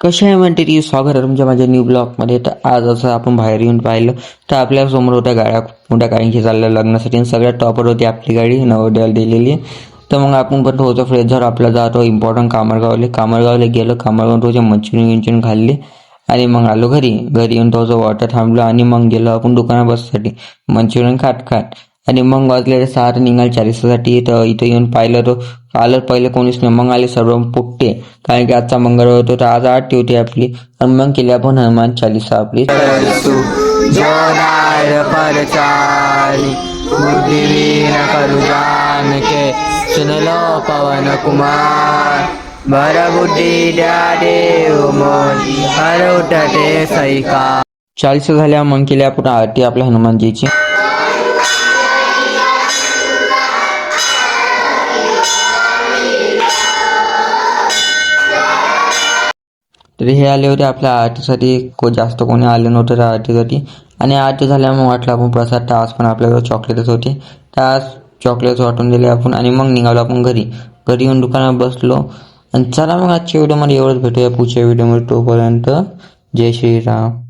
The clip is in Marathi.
कशा आहे म्हणते ती स्वागत आहे तुमच्या माझ्या न्यू ब्लॉगमध्ये. तर आज असं आपण बाहेर येऊन पाहिलं तर आपल्या समोर होत्या गाड्या, मोठ्या गाड्यांची चालल्या लग्नासाठी, सगळ्यात टॉपर होती आपली गाडी नवरदेवाला दिलेली. तर मग आपण पण होतो फ्रेश झालो, आपला जातो इम्पॉर्टंट कामरगावला गेलो. कामरगावून थोडे मंचुरियन खाल्ले आणि मग आलो घरी येऊन थोडंसं वॉटर थांबलो आणि मग गेलो आपण दुकानात बससाठी मंचुरियन खात आणि मग वाजले 6 तर निघाल 40साठी. तर इथं येऊन पाहिलं तर आलं पहिले कोणीच नाही, मग आले सर्व पुट्टे, कारण की आजचा मंगळवार होतो. तर आज आरती होती आपली आणि मग केली आपण हनुमान चालीसा आपली. सुनलो पवन कुमार बर बुद्धी द्या देव मोरी हर उठते सैका. 40 झाल्या मग केली आपण आरती आपल्या हनुमानजीची. तर हे आले होते आपल्या आरतीसाठी, जास्त कोणी आले नव्हतं त्या आरतीसाठी. आणि आरती झाल्यामुळे वाटलं आपण प्रसाद, तर आज पण आपल्याकडे चॉकलेटच होते, तर आज चॉकलेट्स वाटून दिले आपण आणि मग निघालो आपण घरी येऊन दुकानात बसलो. आणि चला मग आजच्या व्हिडिओमध्ये एवढंच, भेटूया पुढच्या व्हिडिओमध्ये. तोपर्यंत जय श्रीराम.